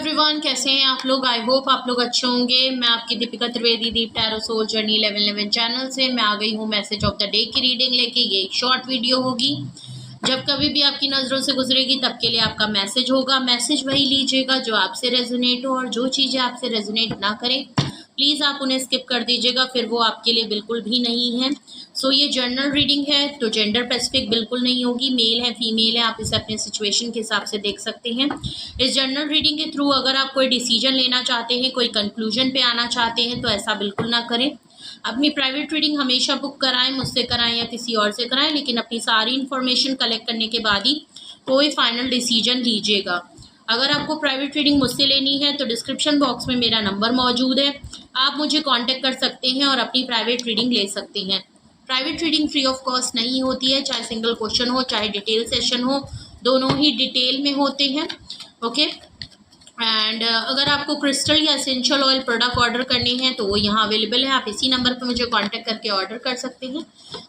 Everyone, कैसे हैं आप लोग। आई होप आप लोग अच्छे होंगे। मैं आपकी दीपिका त्रिवेदी दीप टैरो सोल जर्नी 1111 चैनल से मैं आ गई हूँ मैसेज ऑफ द डे की रीडिंग लेके। ये एक शॉर्ट वीडियो होगी। जब कभी भी आपकी नज़रों से गुजरेगी तब के लिए आपका मैसेज होगा। मैसेज वही लीजिएगा जो आपसे रेजोनेट हो, और जो चीज़ें आपसे रेजोनेट ना करें प्लीज़ आप उन्हें स्किप कर दीजिएगा, फिर वो आपके लिए बिल्कुल भी नहीं है। सो ये जर्नल रीडिंग है तो जेंडर स्पेसिफिक बिल्कुल नहीं होगी। मेल है फीमेल है, आप इसे अपने सिचुएशन के हिसाब से देख सकते हैं। इस जर्नल रीडिंग के थ्रू अगर आप कोई डिसीजन लेना चाहते हैं, कोई कंक्लूजन पे आना चाहते हैं तो ऐसा बिल्कुल ना करें। अपनी प्राइवेट रीडिंग हमेशा बुक कराएं, मुझसे कराएं या किसी और से कराएं, लेकिन अपनी सारी इन्फॉर्मेशन कलेक्ट करने के बाद ही कोई फाइनल डिसीजन लीजिएगा। अगर आपको प्राइवेट रीडिंग मुझसे लेनी है तो डिस्क्रिप्शन बॉक्स में मेरा नंबर मौजूद है, आप मुझे कांटेक्ट कर सकते हैं और अपनी प्राइवेट रीडिंग ले सकते हैं। Private reading free of cost नहीं होती है, चाहे सिंगल क्वेश्चन हो चाहे डिटेल सेशन हो, दोनों ही डिटेल में होते हैं। ओके एंड अगर आपको क्रिस्टल या एसेंशियल ऑयल प्रोडक्ट ऑर्डर करने हैं तो वो यहाँ अवेलेबल है। आप इसी नंबर पर मुझे कांटेक्ट करके ऑर्डर कर सकते हैं।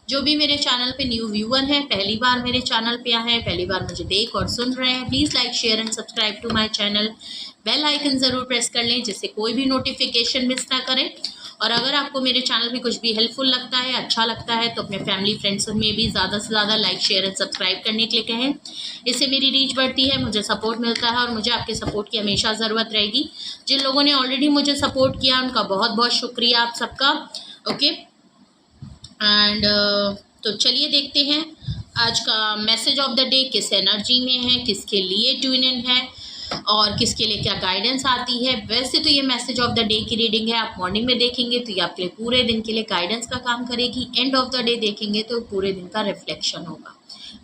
जो भी मेरे चैनल पे न्यू व्यूअर हैं, पहली बार मेरे चैनल पे आए हैं, पहली बार मुझे देख और सुन रहे हैं, please like share and subscribe to my channel. Bell icon ज़रूर प्रेस कर लें जिससे कोई भी नोटिफिकेशन मिस ना करें। और अगर आपको मेरे चैनल में कुछ भी हेल्पफुल लगता है, अच्छा लगता है, तो अपने फैमिली फ्रेंड्स में भी ज़्यादा से ज़्यादा लाइक शेयर एंड सब्सक्राइब करने के लिए कहें। इससे मेरी रीच बढ़ती है, मुझे सपोर्ट मिलता है और मुझे आपके सपोर्ट की हमेशा ज़रूरत रहेगी। जिन लोगों ने ऑलरेडी मुझे सपोर्ट किया उनका बहुत बहुत शुक्रिया आप सबका। ओके एंड तो चलिए देखते हैं आज का मैसेज ऑफ द डे किस एनर्जी में है, किसके लिए ट्यून इन है और किसके लिए क्या गाइडेंस आती है। वैसे तो ये मैसेज ऑफ द डे की रीडिंग है, आप मॉर्निंग में देखेंगे तो ये आपके लिए पूरे दिन के लिए गाइडेंस का काम करेगी। एंड ऑफ द डे देखेंगे तो पूरे दिन का रिफ्लेक्शन होगा।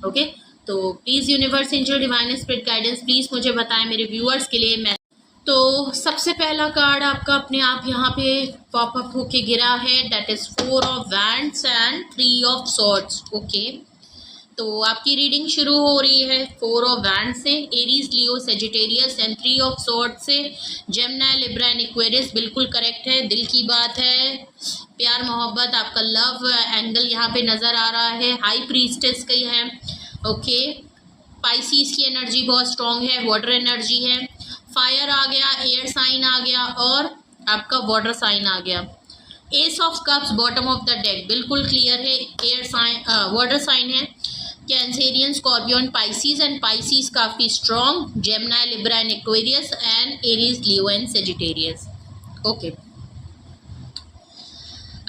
ओके तो please universe angel divine spirit guidance please मुझे बताएं मेरे व्यूअर्स के लिए। मैं तो सबसे पहला कार्ड आपका अपने आप यहाँ पे पॉपअप होके गिरा है, that is 4 of wands and 3 of swords. Okay तो आपकी रीडिंग शुरू हो रही है 4 ऑफ वैंड से, Aries Leo Sagittarius, and 3 of sword से, जेमिनी लिब्रा एंड एक्वेरियस। बिल्कुल करेक्ट है, दिल की बात है, प्यार मोहब्बत, आपका लव एंगल यहाँ पे नज़र आ रहा है, हाई प्रीस्टेस की है। ओके पाइसिस की एनर्जी बहुत स्ट्रॉन्ग है, वाटर एनर्जी है, फायर आ गया, एयर साइन आ गया और आपका वाटर साइन आ गया। Ace of cups bottom of the deck बिल्कुल क्लियर है, एयर साइन वाटर साइन है, Cancerian Scorpion Pisces, and Pisces काफ़ी strong, Gemini Libra and Aquarius, and Aries Leo and Sagittarius. Okay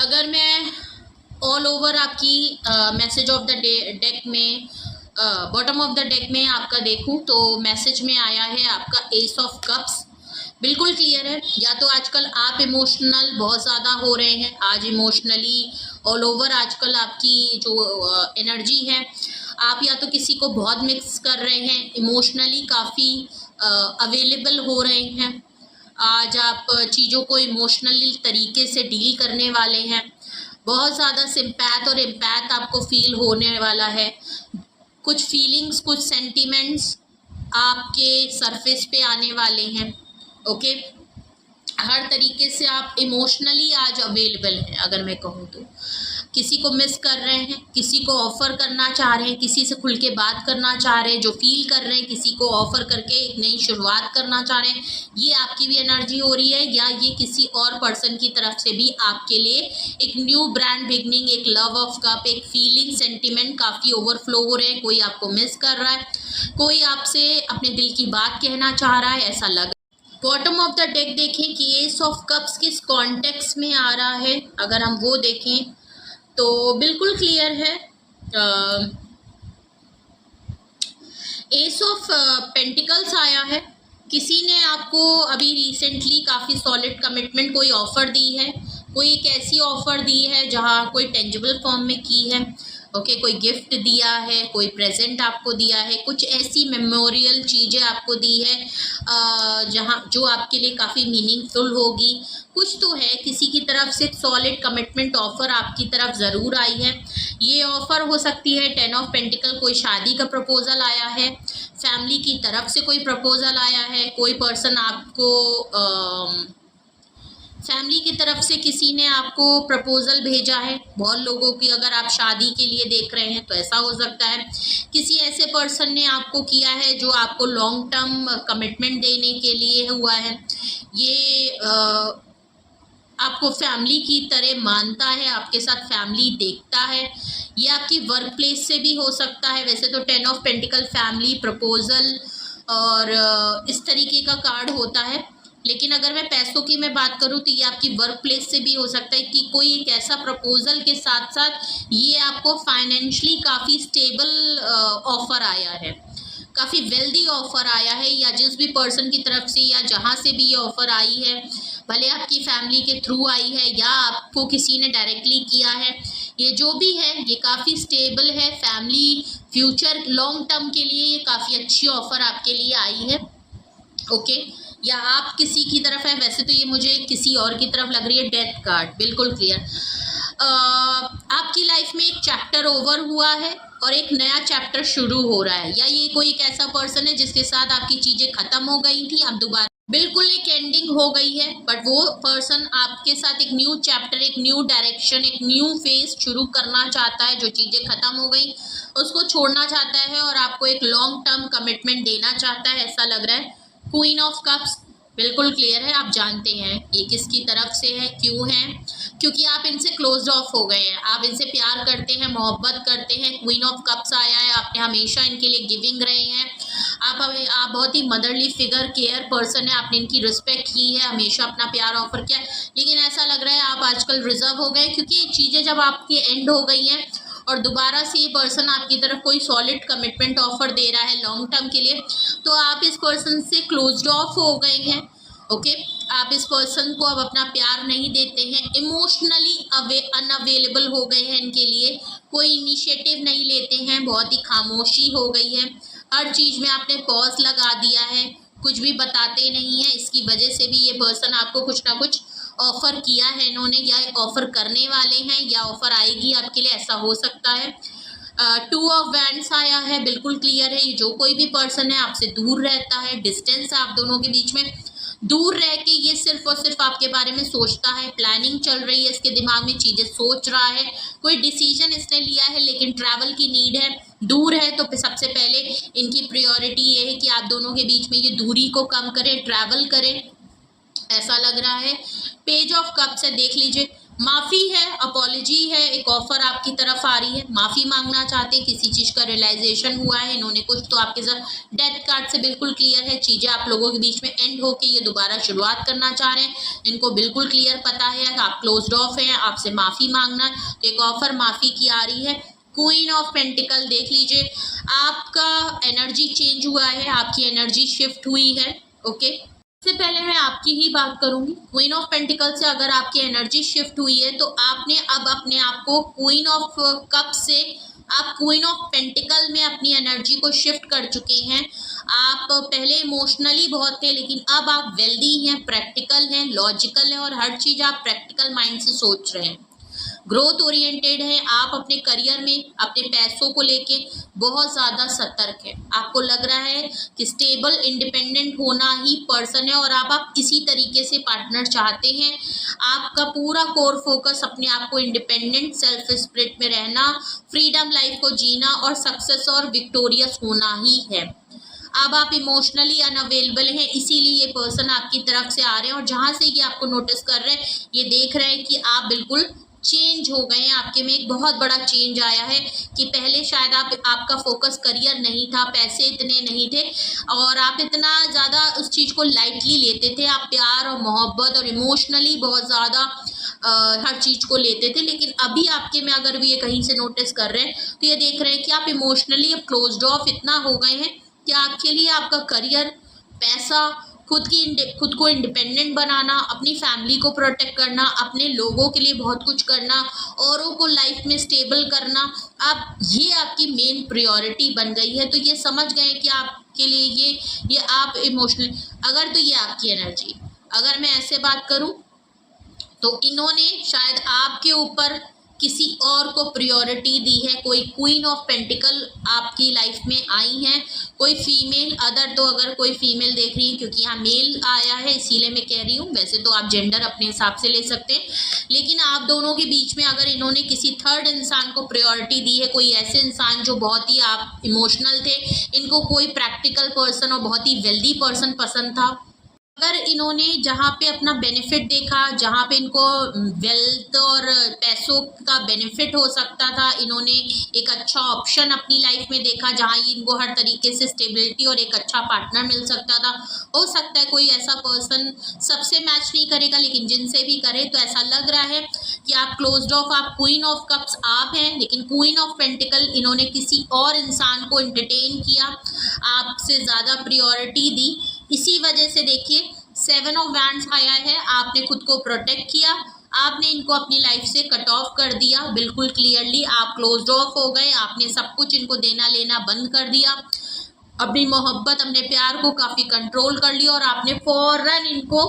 अगर मैं ऑल ओवर आपकी message of the deck में bottom of the deck में आपका देखूं तो मैसेज में आया है आपका एस ऑफ कप्स। बिल्कुल क्लियर है, या तो आजकल आप इमोशनल बहुत ज़्यादा हो रहे हैं, आज इमोशनली ऑल ओवर आजकल आपकी जो एनर्जी है, आप या तो किसी को बहुत मिक्स कर रहे हैं, इमोशनली काफ़ी अवेलेबल हो रहे हैं, आज आप चीज़ों को इमोशनली तरीके से डील करने वाले हैं, बहुत ज़्यादा सिंपैथ और एम्पैथ आपको फील होने वाला है, कुछ फीलिंग्स कुछ सेंटिमेंट्स आपके सरफेस पे आने वाले हैं। ओके हर तरीके से आप इमोशनली आज अवेलेबल हैं। अगर मैं कहूँ तो किसी को मिस कर रहे हैं, किसी को ऑफ़र करना चाह रहे हैं, किसी से खुल के बात करना चाह रहे हैं, जो फील कर रहे हैं, किसी को ऑफ़र करके एक नई शुरुआत करना चाह रहे हैं, ये आपकी भी एनर्जी हो रही है, या ये किसी और पर्सन की तरफ से भी आपके लिए एक न्यू ब्रांड बिगनिंग, एक लव ऑफ कप, एक फीलिंग सेंटिमेंट काफ़ी ओवरफ्लो हो रहे हैं। कोई आपको मिस कर रहा है, कोई आपसे अपने दिल की बात कहना चाह रहा है, ऐसा लग। बॉटम ऑफ द डेक देखें कि एस ऑफ कप्स किस कॉन्टेक्स्ट में आ रहा है, अगर हम वो देखें तो बिल्कुल क्लियर है। एस ऑफ पेंटिकल्स आया है, किसी ने आपको अभी रिसेंटली काफ़ी सॉलिड कमिटमेंट कोई ऑफ़र दी है, कोई एक ऐसी ऑफ़र दी है जहाँ कोई टेंजिबल फॉर्म में की है। ओके कोई गिफ्ट दिया है, कोई प्रेजेंट आपको दिया है, कुछ ऐसी मेमोरियल चीज़ें आपको दी है जहाँ जो आपके लिए काफ़ी मीनिंगफुल होगी। कुछ तो है, किसी की तरफ से सॉलिड कमिटमेंट ऑफ़र आपकी तरफ ज़रूर आई है। ये ऑफ़र हो सकती है 10 ऑफ पेंटिकल, कोई शादी का प्रपोज़ल आया है, फैमिली की तरफ से कोई प्रपोज़ल आया है, कोई पर्सन आपको फैमिली की तरफ से किसी ने आपको प्रपोजल भेजा है। बहुत लोगों की, अगर आप शादी के लिए देख रहे हैं तो ऐसा हो सकता है। किसी ऐसे पर्सन ने आपको किया है जो आपको लॉन्ग टर्म कमिटमेंट देने के लिए हुआ है। ये आपको फैमिली की तरह मानता है, आपके साथ फैमिली देखता है। ये आपकी वर्क प्लेस से भी हो सकता है। वैसे तो 10 ऑफ पेंटिकल फैमिली प्रपोजल और इस तरीके का कार्ड होता है, लेकिन अगर मैं पैसों की मैं बात करूं तो ये आपकी वर्क प्लेस से भी हो सकता है कि कोई एक ऐसा प्रपोजल के साथ साथ ये आपको फाइनेंशियली काफ़ी स्टेबल ऑफर आया है, काफ़ी वेल्दी ऑफर आया है, या जिस भी पर्सन की तरफ से या जहाँ से भी ये ऑफर आई है, भले आपकी फैमिली के थ्रू आई है या आपको किसी ने डायरेक्टली किया है, ये जो भी है ये काफ़ी स्टेबल है। फैमिली फ्यूचर लॉन्ग टर्म के लिए ये काफ़ी अच्छी ऑफर आपके लिए आई है। ओके, या आप किसी की तरफ है। वैसे तो ये मुझे किसी और की तरफ लग रही है, डेथ कार्ड, बिल्कुल क्लियर। आपकी लाइफ में एक चैप्टर ओवर हुआ है और एक नया चैप्टर शुरू हो रहा है, या ये कोई एक ऐसा पर्सन है जिसके साथ आपकी चीज़ें ख़त्म हो गई थी, अब दोबारा बिल्कुल एक एंडिंग हो गई है, बट वो पर्सन आपके साथ एक न्यू चैप्टर, एक न्यू डायरेक्शन, एक न्यू फेज शुरू करना चाहता है। जो चीज़ें ख़त्म हो गई उसको छोड़ना चाहता है और आपको एक लॉन्ग टर्म कमिटमेंट देना चाहता है, ऐसा लग रहा है। क्वीन ऑफ कप्स, बिल्कुल क्लियर है, आप जानते हैं ये किसकी तरफ से है, क्यों है, क्योंकि आप इनसे क्लोज्ड ऑफ हो गए हैं, आप इनसे प्यार करते हैं, मोहब्बत करते हैं। क्वीन ऑफ कप्स आया है, आपने हमेशा इनके लिए गिविंग रहे हैं। आप बहुत ही मदरली फिगर, केयर पर्सन है, आपने इनकी रिस्पेक्ट की है, हमेशा अपना प्यार ऑफर किया। लेकिन ऐसा लग रहा है आप आजकल रिजर्व हो गए, क्योंकि ये चीज़ें जब आपकी एंड हो गई हैं और दोबारा से ये पर्सन आपकी तरफ कोई सॉलिड कमिटमेंट ऑफर दे रहा है लॉन्ग टर्म के लिए, तो आप इस पर्सन से क्लोज्ड ऑफ हो गए हैं। ओके, आप इस पर्सन को अब अपना प्यार नहीं देते हैं, इमोशनली अनअवेलेबल हो गए हैं इनके लिए, कोई इनिशिएटिव नहीं लेते हैं, बहुत ही खामोशी हो गई है, हर चीज़ में आपने पॉज लगा दिया है, कुछ भी बताते नहीं हैं। इसकी वजह से भी ये पर्सन आपको कुछ ना कुछ ऑफ़र किया है इन्होंने, या ऑफ़र करने वाले हैं, या ऑफ़र आएगी आपके लिए, ऐसा हो सकता है। 2 ऑफ वैंड्स आया है, बिल्कुल क्लियर है, ये जो कोई भी पर्सन है आपसे दूर रहता है, डिस्टेंस है आप दोनों के बीच में। दूर रह के ये सिर्फ और सिर्फ आपके बारे में सोचता है, प्लानिंग चल रही है इसके दिमाग में, चीज़ें सोच रहा है, कोई डिसीजन इसने लिया है, लेकिन ट्रैवल की नीड है, दूर है, तो सबसे पहले इनकी प्रायोरिटी ये है कि आप दोनों के बीच में ये दूरी को कम करें, ट्रैवल करें, ऐसा लग रहा है। पेज ऑफ कप्स है, देख लीजिए, माफ़ी है, अपॉलॉजी है, एक ऑफर आपकी तरफ आ रही है, माफ़ी मांगना चाहते हैं, किसी चीज़ का रियलाइजेशन हुआ है इन्होंने कुछ, तो आपके साथ डेथ कार्ड से बिल्कुल क्लियर है, चीज़ें आप लोगों के बीच में एंड होके ये दोबारा शुरुआत करना चाह रहे हैं, इनको बिल्कुल क्लियर पता है आप क्लोज्ड ऑफ हैं, आपसे माफ़ी मांगना, तो एक ऑफर माफ़ी की आ रही है। क्वीन ऑफ पेंटिकल देख लीजिए, आपका एनर्जी चेंज हुआ है, आपकी एनर्जी शिफ्ट हुई है। ओके, सबसे पहले मैं आपकी ही बात करूंगी। क्वीन ऑफ पेंटिकल से अगर आपकी एनर्जी शिफ्ट हुई है तो आपने अब अपने आप को क्वीन ऑफ कप से आप क्वीन ऑफ पेंटिकल में अपनी एनर्जी को शिफ्ट कर चुके हैं। आप पहले इमोशनली बहुत थे, लेकिन अब आप वेल्दी हैं, प्रैक्टिकल हैं, लॉजिकल हैं, और हर चीज़ आप प्रैक्टिकल माइंड से सोच रहे हैं, ग्रोथ ओरिएंटेड है। आप अपने करियर में अपने पैसों को लेके बहुत ज़्यादा सतर्क है, आपको लग रहा है कि स्टेबल इंडिपेंडेंट होना ही पर्सन है, और आप इसी तरीके से पार्टनर चाहते हैं। आपका पूरा कोर फोकस अपने आप को इंडिपेंडेंट सेल्फ स्पिरिट में रहना, फ्रीडम लाइफ को जीना और सक्सेस और विक्टोरियस होना ही है। अब आप इमोशनली अनअवेलेबल हैं, इसीलिए ये पर्सन आपकी तरफ से आ रहे हैं, और जहाँ से ये आपको नोटिस कर रहे हैं ये देख रहे हैं कि आप बिल्कुल चेंज हो गए हैं, आपके में एक बहुत बड़ा चेंज आया है कि पहले शायद आपका फोकस करियर नहीं था, पैसे इतने नहीं थे, और आप इतना ज़्यादा उस चीज़ को लाइटली लेते थे, आप प्यार और मोहब्बत और इमोशनली बहुत ज़्यादा हर चीज़ को लेते थे। लेकिन अभी आपके में अगर भी ये कहीं से नोटिस कर रहे हैं तो ये देख रहे हैं कि आप इमोशनली अब क्लोज्ड ऑफ इतना हो गए हैं कि आपके लिए आपका करियर, पैसा, खुद को इंडिपेंडेंट बनाना, अपनी फैमिली को प्रोटेक्ट करना, अपने लोगों के लिए बहुत कुछ करना, औरों को लाइफ में स्टेबल करना, अब ये आपकी मेन प्रायोरिटी बन गई है। तो ये समझ गए कि आपके लिए ये आप इमोशनल, अगर तो ये आपकी एनर्जी, अगर मैं ऐसे बात करूं तो इन्होंने शायद आपके ऊपर किसी और को प्रायोरिटी दी है, कोई क्वीन ऑफ पेंटिकल आपकी लाइफ में आई हैं, कोई फीमेल अदर। तो अगर कोई फीमेल देख रही है, क्योंकि यहाँ मेल आया है इसीलिए मैं कह रही हूँ, वैसे तो आप जेंडर अपने हिसाब से ले सकते हैं, लेकिन आप दोनों के बीच में अगर इन्होंने किसी थर्ड इंसान को प्रायोरिटी दी है, कोई ऐसे इंसान जो बहुत ही आप इमोशनल थे, इनको कोई प्रैक्टिकल पर्सन और बहुत ही वेल्दी पर्सन पसंद था, अगर इन्होंने जहाँ पे अपना बेनिफिट देखा, जहाँ पे इनको वेल्थ और पैसों का बेनिफिट हो सकता था, इन्होंने एक अच्छा ऑप्शन अपनी लाइफ में देखा जहाँ इनको हर तरीके से स्टेबिलिटी और एक अच्छा पार्टनर मिल सकता था। हो सकता है कोई ऐसा पर्सन सबसे मैच नहीं करेगा, लेकिन जिनसे भी करे तो ऐसा लग रहा है कि आप क्लोज्ड ऑफ, आप क्वीन ऑफ कप्स आप हैं, लेकिन क्वीन ऑफ पेंटिकल इन्होंने किसी और इंसान को एंटरटेन किया, आपसे ज़्यादा प्रायोरिटी दी। इसी वजह से देखिए 7 ऑफ वैंड्स आया है, आपने खुद को प्रोटेक्ट किया, आपने इनको अपनी लाइफ से कट ऑफ कर दिया, बिल्कुल क्लियरली आप क्लोज्ड ऑफ हो गए, आपने सब कुछ इनको देना लेना बंद कर दिया, अपनी मोहब्बत अपने प्यार को काफ़ी कंट्रोल कर लिया और आपने फौरन इनको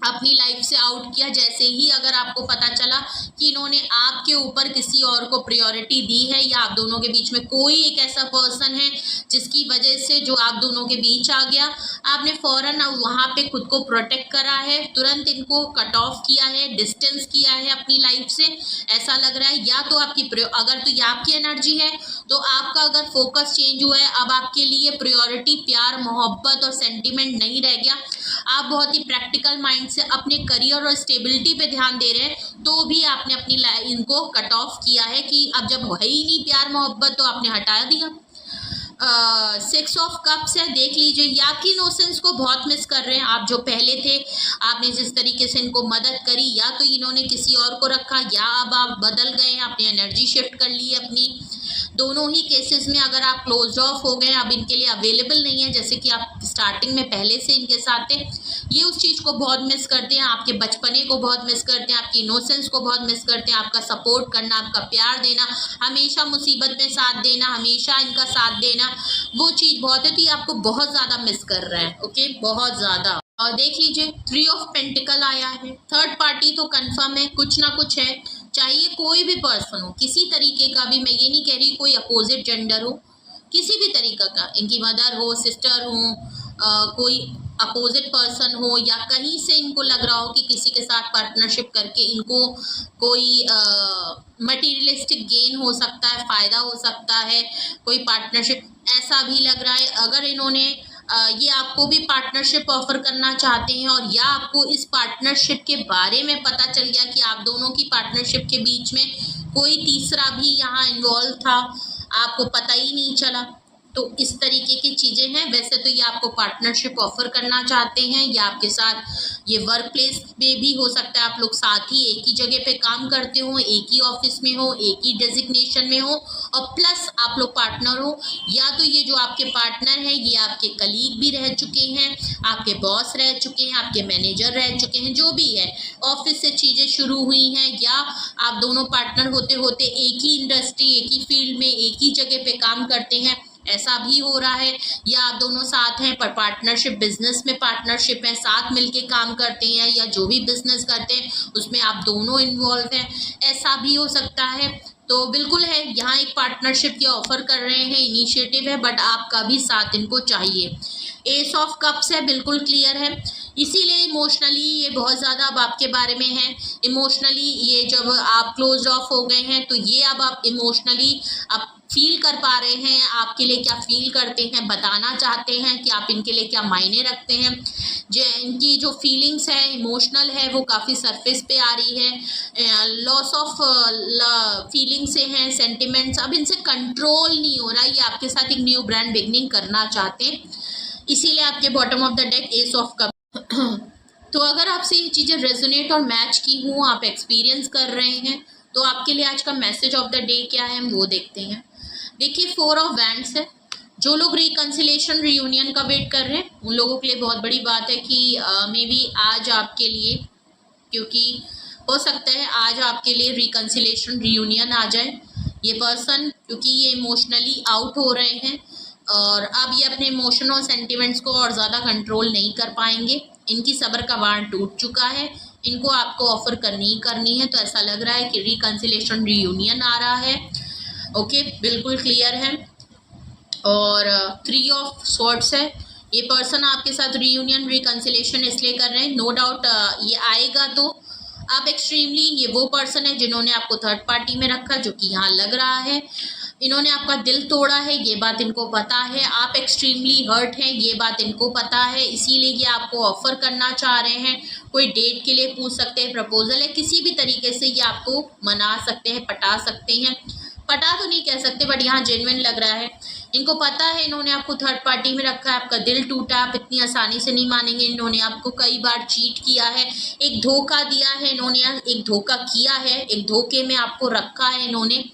अपनी लाइफ से आउट किया। जैसे ही अगर आपको पता चला कि इन्होंने आपके ऊपर किसी और को प्रायोरिटी दी है या आप दोनों के बीच में कोई एक ऐसा पर्सन है जिसकी वजह से जो आप दोनों के बीच आ गया, आपने फ़ौरन वहाँ पे खुद को प्रोटेक्ट करा है, तुरंत इनको कट ऑफ किया है, डिस्टेंस किया है अपनी लाइफ से। ऐसा लग रहा है या तो आपकी अगर तो ये आपकी एनर्जी है तो आपका अगर फोकस चेंज हुआ है, अब आपके लिए प्रायोरिटी प्यार मोहब्बत और सेंटिमेंट नहीं रह गया, आप बहुत ही प्रैक्टिकल माइंड से अपने करियर और स्टेबिलिटी पे ध्यान दे रहे हैं, तो भी आपने अपनी इनको कट ऑफ किया है कि अब जब है ही नहीं प्यार मोहब्बत तो आपने हटा दिया। 6 ऑफ कप्स है, देख लीजिए ये आपकी इनोसेंस को बहुत मिस कर रहे हैं। आप जो पहले थे, आपने जिस तरीके से इनको मदद करी, या तो इन्होंने किसी और को रखा या अब आप बदल गए हैं, आपने एनर्जी शिफ्ट कर ली है अपनी। दोनों ही केसेस में अगर आप क्लोज ऑफ हो गए, अब इनके लिए अवेलेबल नहीं है, जैसे कि आप स्टार्टिंग में पहले से इनके साथ थे, ये उस चीज़ को बहुत मिस करते हैं, आपके बचपने को बहुत मिस करते हैं, आपकी इनोसेंस को बहुत मिस करते हैं, आपका सपोर्ट करना, आपका प्यार देना, हमेशा मुसीबत में साथ देना, हमेशा इनका साथ देना, वो चीज़ बहुत है, तो ये आपको बहुत ज़्यादा मिस कर रहा है। ओके, बहुत ज़्यादा। और देख लीजिए 3 ऑफ पेंटिकल आया है, थर्ड पार्टी तो कंफर्म है, कुछ ना कुछ है, चाहिए कोई भी पर्सन हो, किसी तरीके का भी, मैं ये नहीं कह रही कोई अपोजिट जेंडर हो, किसी भी तरीका का, इनकी मदर हो, सिस्टर हो, कोई अपोजिट पर्सन हो, या कहीं से इनको लग रहा हो कि किसी के साथ पार्टनरशिप करके इनको कोई मटेरियलिस्टिक गेन हो सकता है, फ़ायदा हो सकता है, कोई पार्टनरशिप ऐसा भी लग रहा है। अगर इन्होंने ये आपको भी पार्टनरशिप ऑफर करना चाहते हैं, और या आपको इस पार्टनरशिप के बारे में पता चल गया कि आप दोनों की पार्टनरशिप के बीच में कोई तीसरा भी यहाँ इन्वॉल्व था, आपको पता ही नहीं चला, तो इस तरीके की चीज़ें हैं। वैसे तो ये आपको पार्टनरशिप ऑफर करना चाहते हैं, या आपके साथ ये वर्क प्लेस में भी हो सकता है, आप लोग साथ ही एक ही जगह पे काम करते हो, एक ही ऑफिस में हो, एक ही डेजिग्नेशन में हो, और प्लस आप लोग पार्टनर हो, या तो ये जो आपके पार्टनर हैं ये आपके कलीग भी रह चुके हैं, आपके बॉस रह चुके हैं, आपके मैनेजर रह चुके हैं, जो भी है, ऑफिस से चीज़ें शुरू हुई हैं, या आप दोनों पार्टनर होते होते एक ही इंडस्ट्री, एक ही फील्ड में, एक ही जगह पे काम करते हैं, ऐसा भी हो रहा है, या आप दोनों साथ हैं पर पार्टनरशिप, बिजनेस में पार्टनरशिप है, साथ मिलके काम करते हैं, या जो भी बिजनेस करते हैं उसमें आप दोनों इन्वॉल्व हैं, ऐसा भी हो सकता है। तो बिल्कुल है, यहाँ एक पार्टनरशिप के ऑफर कर रहे हैं, इनिशिएटिव है, बट आपका भी साथ इनको चाहिए। एस ऑफ कप्स है, बिल्कुल क्लियर है, इसीलिए इमोशनली ये बहुत ज़्यादा अब आपके बारे में है। इमोशनली ये जब आप क्लोज ऑफ हो गए हैं तो ये अब आप इमोशनली अब फील कर पा रहे हैं, आपके लिए क्या फील करते हैं, बताना चाहते हैं कि आप इनके लिए क्या मायने रखते हैं। जो इनकी जो फीलिंग्स है, इमोशनल है, वो काफ़ी सरफेस पे आ रही है, लॉस ऑफ फीलिंग से हैं, सेंटिमेंट्स अब इनसे कंट्रोल नहीं हो रहा, ये आपके साथ एक न्यू ब्रांड बिगनिंग करना चाहते हैं, इसीलिए आपके bottom of the deck S of cup. तो अगर आपसे ये चीज़ें रेजोनेट और मैच की हों, आप एक्सपीरियंस कर रहे हैं, तो आपके लिए आज का मैसेज ऑफ द डे क्या है हम वो देखते हैं। देखिए 4 ऑफ वैंड्स है, जो लोग रिकन्सिलेशन रियूनियन का वेट कर रहे हैं उन लोगों के लिए बहुत बड़ी बात है कि मे बी आज आपके लिए, क्योंकि हो सकता है आज आपके लिए रिकन्सिलेशन रियूनियन आ जाए। ये पर्सन क्योंकि ये इमोशनली आउट हो रहे हैं और अब ये अपने इमोशन और सेंटिमेंट्स को और ज़्यादा कंट्रोल नहीं कर पाएंगे, इनकी सब्र का बांध टूट चुका है, इनको आपको ऑफर करनी ही करनी है। तो ऐसा लग रहा है कि रिकंसिलेशन रीयूनियन आ रहा है। ओके, बिल्कुल क्लियर है। और 3 ऑफ स्वॉर्ड्स है। ये पर्सन आपके साथ रीयूनियन रिकंसिलेशन इसलिए कर रहे हैं, नो डाउट ये आएगा। तो आप एक्सट्रीमली, ये वो पर्सन है जिन्होंने आपको थर्ड पार्टी में रखा, जो कि यहाँ लग रहा है इन्होंने आपका दिल तोड़ा है, ये बात इनको पता है। आप एक्सट्रीमली हर्ट हैं, ये बात इनको पता है, इसीलिए ये आपको ऑफर करना चाह रहे हैं। कोई डेट के लिए पूछ सकते हैं, प्रपोजल है, किसी भी तरीके से ये आपको मना सकते हैं, पटा सकते हैं। पटा तो नहीं कह सकते, बट यहाँ जेन्युइन लग रहा है। इनको पता है इन्होंने आपको थर्ड पार्टी में रखा है, आपका दिल टूटा, आप इतनी आसानी से नहीं मानेंगे। इन्होंने आपको कई बार चीट किया है, एक धोखा दिया है इन्होंने, एक धोखा किया है, एक धोखे में आपको रखा है इन्होंने,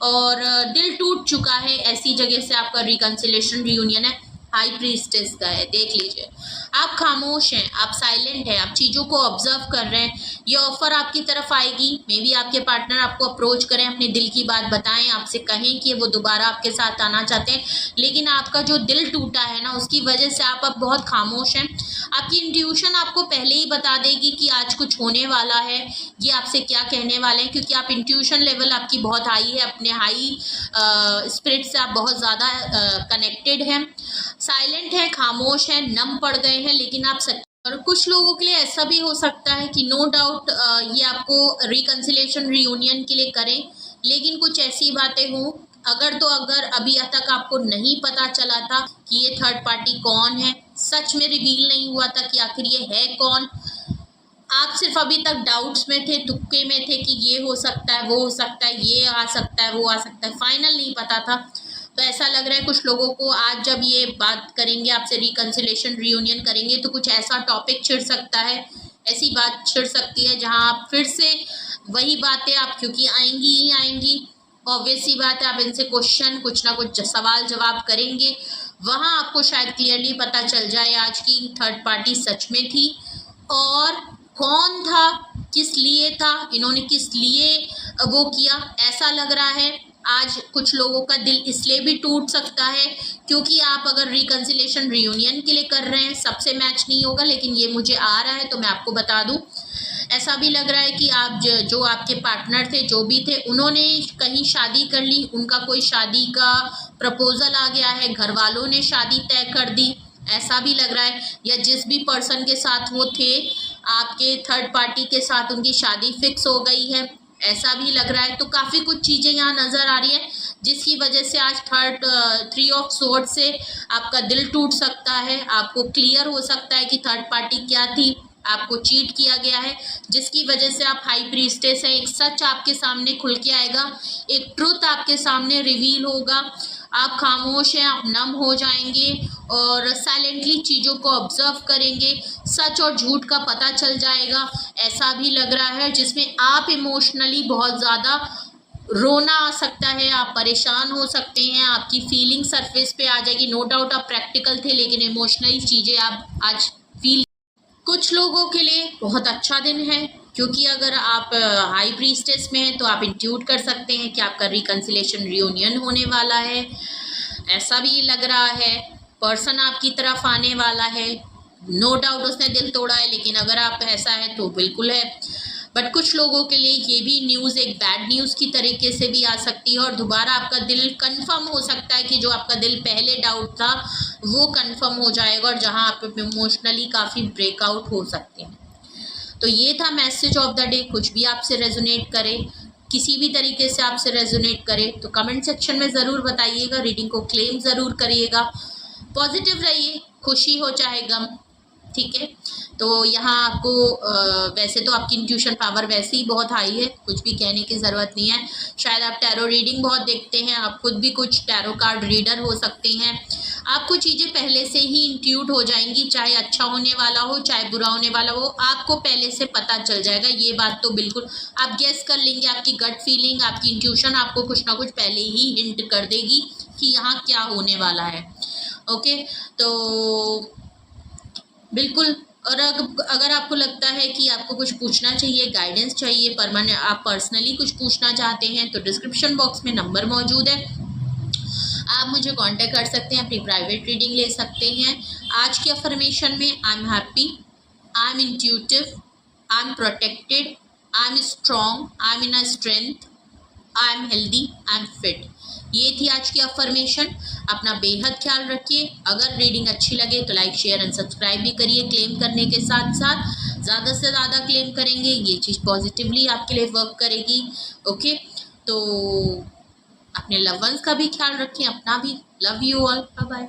और दिल टूट चुका है। ऐसी जगह से आपका रिकंसिलेशन रीयूनियन है, हाई प्रीस्टेस का है। देख लीजिए, आप खामोश हैं, आप साइलेंट हैं, आप चीज़ों को ऑब्जर्व कर रहे हैं। ये ऑफर आपकी तरफ आएगी, मे बी आपके पार्टनर आपको अप्रोच करें, अपने दिल की बात बताएं, आपसे कहें कि वो दोबारा आपके साथ आना चाहते हैं, लेकिन आपका जो दिल टूटा है ना, उसकी वजह से आप अब बहुत खामोश हैं। आपकी इंट्यूशन आपको पहले ही बता देगी कि आज कुछ होने वाला है, ये आपसे क्या कहने वाले हैं, क्योंकि आप इंट्यूशन लेवल आपकी बहुत हाई है, अपने हाई स्पिरिट से आप बहुत ज़्यादा कनेक्टेड हैं। साइलेंट है, खामोश है, नम पड़ गए हैं, लेकिन आप सच। और कुछ लोगों के लिए ऐसा भी हो सकता है कि नो डाउट ये आपको रिकंसिलेशन रीयूनियन के लिए करें, लेकिन कुछ ऐसी बातें हों, अगर अभी तक आपको नहीं पता चला था कि ये थर्ड पार्टी कौन है, सच में रिवील नहीं हुआ था कि आखिर ये है कौन, आप सिर्फ अभी तक डाउट्स में थे, तुक्के में थे कि ये हो सकता है, वो हो सकता है, ये आ सकता है, वो आ सकता है, फाइनल नहीं पता था। तो ऐसा लग रहा है कुछ लोगों को, आज जब ये बात करेंगे आपसे, रिकंसिलेशन रीयूनियन करेंगे, तो कुछ ऐसा टॉपिक छिड़ सकता है, ऐसी बात छिड़ सकती है जहां आप फिर से वही बातें, आप क्योंकि आएंगी ही आएंगी, ऑब्वियस सी बात है, आप इनसे क्वेश्चन, कुछ ना कुछ सवाल जवाब करेंगे, वहां आपको शायद क्लियरली पता चल जाए आज की थर्ड पार्टी सच में थी, और कौन था, किस लिए था, इन्होंने किस लिए वो किया। ऐसा लग रहा है आज कुछ लोगों का दिल इसलिए भी टूट सकता है क्योंकि आप अगर रिकंसिलेशन रीयूनियन के लिए कर रहे हैं, सबसे मैच नहीं होगा, लेकिन ये मुझे आ रहा है तो मैं आपको बता दूं। ऐसा भी लग रहा है कि आप जो आपके पार्टनर थे, जो भी थे, उन्होंने कहीं शादी कर ली, उनका कोई शादी का प्रपोजल आ गया है, घर वालों ने शादी तय कर दी, ऐसा भी लग रहा है। या जिस भी पर्सन के साथ वो थे, आपके थर्ड पार्टी के साथ उनकी शादी फिक्स हो गई है, ऐसा भी लग रहा है। तो काफ़ी कुछ चीज़ें यहाँ नज़र आ रही है, जिसकी वजह से आज 3 ऑफ स्वॉर्ड से आपका दिल टूट सकता है, आपको क्लियर हो सकता है कि थर्ड पार्टी क्या थी, आपको चीट किया गया है, जिसकी वजह से आप हाई प्रीस्टेस है। एक सच आपके सामने खुल के आएगा, एक ट्रुथ आपके सामने रिवील होगा, आप खामोश हैं, आप नम हो जाएंगे और साइलेंटली चीज़ों को ऑब्जर्व करेंगे, सच और झूठ का पता चल जाएगा। ऐसा भी लग रहा है जिसमें आप इमोशनली बहुत ज़्यादा रोना आ सकता है, आप परेशान हो सकते हैं, आपकी फीलिंग सरफेस पे आ जाएगी। नो डाउट आप प्रैक्टिकल थे, लेकिन इमोशनली चीज़ें आप आज फील। कुछ लोगों के लिए बहुत अच्छा दिन है, क्योंकि अगर आप हाई प्रीस्टेस में हैं तो आप इंट्यूट कर सकते हैं कि आपका रिकंसिलेशन रियूनियन होने वाला है। ऐसा भी लग रहा है पर्सन आपकी तरफ आने वाला है, नो डाउट उसने दिल तोड़ा है, लेकिन अगर आप ऐसा है तो बिल्कुल है। बट कुछ लोगों के लिए ये भी न्यूज़ एक बैड न्यूज़ की तरीके से भी आ सकती है, और दोबारा आपका दिल कंफर्म हो सकता है कि जो आपका दिल पहले डाउट था वो कंफर्म हो जाएगा, और जहां आप इमोशनली काफ़ी ब्रेकआउट हो सकते हैं। तो ये था मैसेज ऑफ द डे। कुछ भी आपसे रेजोनेट करे, किसी भी तरीके से आपसे रेजोनेट करे, तो कमेंट सेक्शन में ज़रूर बताइएगा, रीडिंग को क्लेम ज़रूर करिएगा, पॉजिटिव रहिए, खुशी हो चाहे गम, ठीक है। तो यहाँ आपको वैसे तो आपकी इंट्यूशन पावर वैसे ही बहुत हाई है, कुछ भी कहने की ज़रूरत नहीं है। शायद आप टैरो रीडिंग बहुत देखते हैं, आप खुद भी कुछ टैरो कार्ड रीडर हो सकते हैं। आपको चीज़ें पहले से ही इंट्यूट हो जाएंगी, चाहे अच्छा होने वाला हो चाहे बुरा होने वाला हो, आपको पहले से पता चल जाएगा। ये बात तो बिल्कुल आप गेस कर लेंगे, आपकी गट फीलिंग, आपकी इंट्यूशन आपको कुछ ना कुछ पहले ही हिंट कर देगी कि यहाँ क्या होने वाला है। ओके, तो बिल्कुल। और अगर आपको लगता है कि आपको कुछ पूछना चाहिए, गाइडेंस चाहिए, आप पर्सनली कुछ पूछना चाहते हैं, तो डिस्क्रिप्शन बॉक्स में नंबर मौजूद है, आप मुझे कांटेक्ट कर सकते हैं, अपनी प्राइवेट रीडिंग ले सकते हैं। आज के अफर्मेशन में I am happy, I am intuitive, I am protected, I am strong, I am in a strength, I am healthy, I am fit. ये थी आज की अफर्मेशन। अपना बेहद ख्याल रखिए। अगर रीडिंग अच्छी लगे तो लाइक शेयर एंड सब्सक्राइब भी करिए। क्लेम करने के साथ साथ ज़्यादा से ज़्यादा क्लेम करेंगे, ये चीज़ पॉजिटिवली आपके लिए वर्क करेगी। ओके, तो अपने लव वंस का भी ख्याल रखें, अपना भी। Love you all, bye bye.